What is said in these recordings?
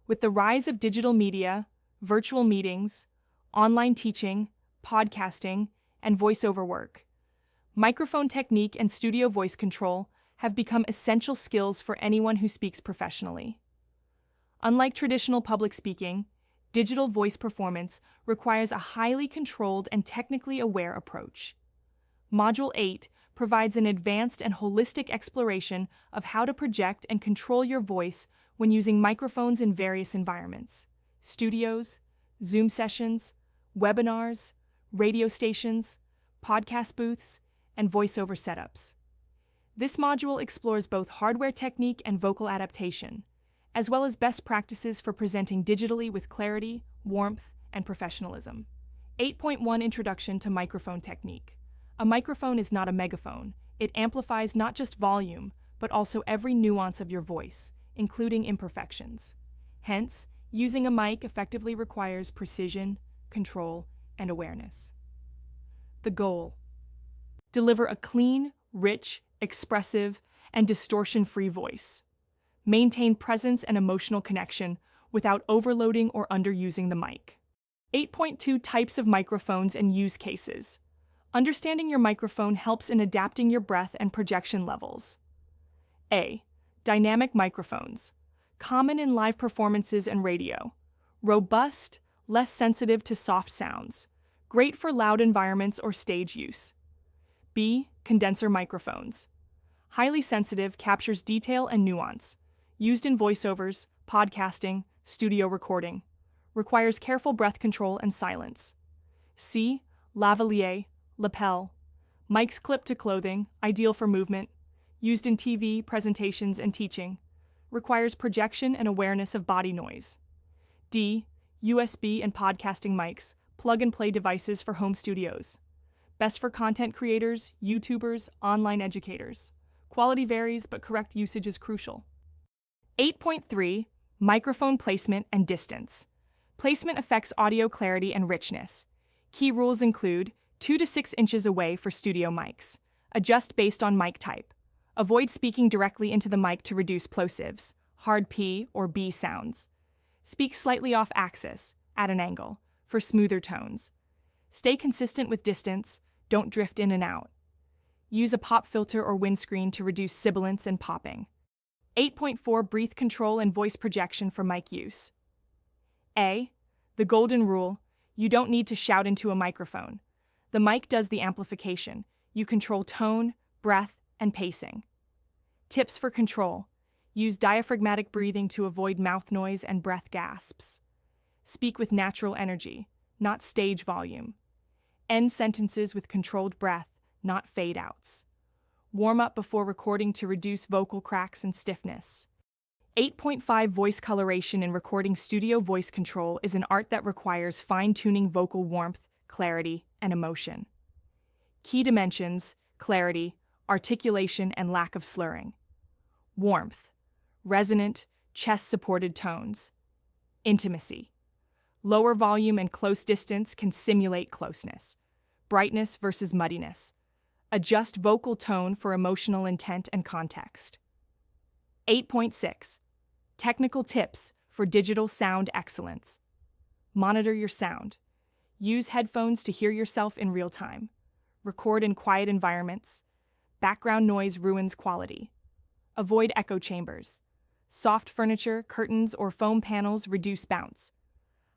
With the rise of digital media, virtual meetings, online teaching, podcasting, and voiceover work, microphone technique and studio voice control have become essential skills for anyone who speaks professionally. Unlike traditional public speaking, digital voice performance requires a highly controlled and technically aware approach. Module 8 provides an advanced and holistic exploration of how to project and control your voice when using microphones in various environments: studios, Zoom sessions, webinars, radio stations, podcast booths, and voiceover setups. This module explores both hardware technique and vocal adaptation, as well as best practices for presenting digitally with clarity, warmth, and professionalism. 8.1 Introduction to Microphone Technique. A microphone is not a megaphone. It amplifies not just volume, but also every nuance of your voice, including imperfections. Hence, using a mic effectively requires precision, control, and awareness. The goal: deliver a clean, rich, expressive, and distortion-free voice. Maintain presence and emotional connection without overloading or underusing the mic. 8.2 Types of microphones and use cases. Understanding your microphone helps in adapting your breath and projection levels. A. Dynamic microphones. Common in live performances and radio. Robust, less sensitive to soft sounds. Great for loud environments or stage use. B. Condenser microphones. Highly sensitive, captures detail and nuance. Used in voiceovers, podcasting, studio recording. Requires careful breath control and silence. C. Lavalier, lapel. Mics clipped to clothing, ideal for movement. Used in TV, presentations, and teaching. Requires projection and awareness of body noise. D. USB and podcasting mics, plug-and-play devices for home studios. Best for content creators, YouTubers, online educators. Quality varies, but correct usage is crucial. 8.3 Microphone placement and distance. Placement affects audio clarity and richness. Key rules include 2 to 6 inches away for studio mics. Adjust based on mic type. Avoid speaking directly into the mic to reduce plosives, hard P or B sounds. Speak slightly off axis, at an angle, for smoother tones. Stay consistent with distance, don't drift in and out. Use a pop filter or windscreen to reduce sibilance and popping. 8.4 Breath control and voice projection for mic use. A. The golden rule: you don't need to shout into a microphone. The mic does the amplification. You control tone, breath, and pacing. Tips for control: use diaphragmatic breathing to avoid mouth noise and breath gasps. Speak with natural energy, not stage volume. End sentences with controlled breath, not fade-outs. Warm up before recording to reduce vocal cracks and stiffness. 8.5 Voice coloration in recording. Studio voice control is an art that requires fine-tuning vocal warmth, clarity, and emotion. Key dimensions: clarity, articulation, and lack of slurring. Warmth: resonant, chest-supported tones. Intimacy: lower volume and close distance can simulate closeness. Brightness versus muddiness. Adjust vocal tone for emotional intent and context. 8.6 Technical tips for digital sound excellence. Monitor your sound. Use headphones to hear yourself in real time. Record in quiet environments. Background noise ruins quality. Avoid echo chambers. Soft furniture, curtains, or foam panels reduce bounce.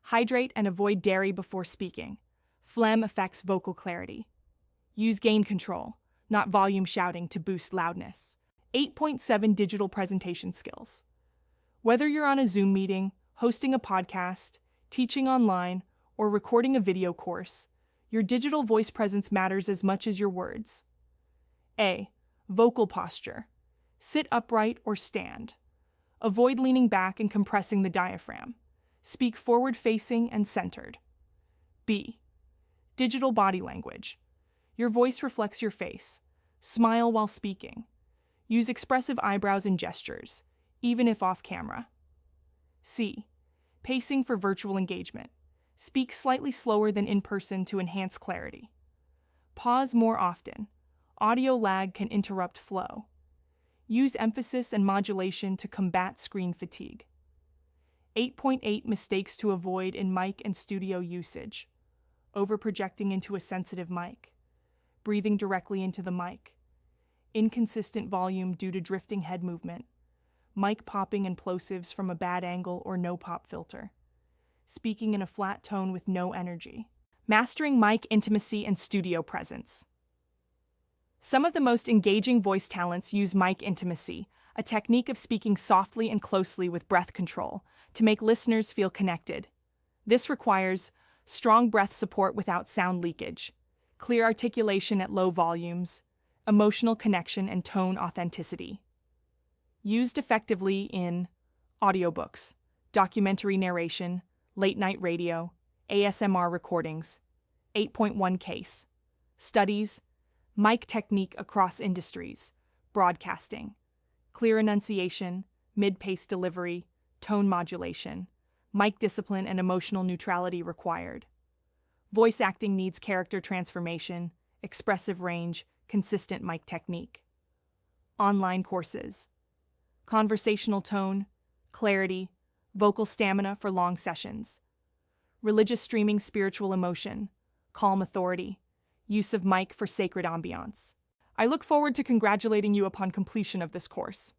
Hydrate and avoid dairy before speaking. Phlegm affects vocal clarity. Use gain control, not volume shouting, to boost loudness. 8.7 Digital presentation skills. Whether you're on a Zoom meeting, hosting a podcast, teaching online, or recording a video course, your digital voice presence matters as much as your words. A. Vocal posture. Sit upright or stand. Avoid leaning back and compressing the diaphragm. Speak forward-facing and centered. B. Digital body language. Your voice reflects your face. Smile while speaking. Use expressive eyebrows and gestures, even if off camera. C. Pacing for virtual engagement. Speak slightly slower than in person to enhance clarity. Pause more often. Audio lag can interrupt flow. Use emphasis and modulation to combat screen fatigue. 8.8 Mistakes to avoid in mic and studio usage. Overprojecting into a sensitive mic. Breathing directly into the mic. Inconsistent volume due to drifting head movement. Mic popping and plosives from a bad angle or no pop filter. Speaking in a flat tone with no energy. Mastering mic intimacy and studio presence. Some of the most engaging voice talents use mic intimacy, a technique of speaking softly and closely with breath control, to make listeners feel connected. This requires strong breath support without sound leakage, clear articulation at low volumes, emotional connection and tone authenticity. Used effectively in audiobooks, documentary narration, late-night radio, ASMR recordings. 8.1 Case. Studies, mic technique across industries, broadcasting, clear enunciation, mid-pace delivery, tone modulation, mic discipline and emotional neutrality required. Voice acting needs character transformation, expressive range, consistent mic technique. Online courses. Conversational tone, clarity, vocal stamina for long sessions. Religious streaming spiritual emotion, calm authority, use of mic for sacred ambiance. I look forward to congratulating you upon completion of this course.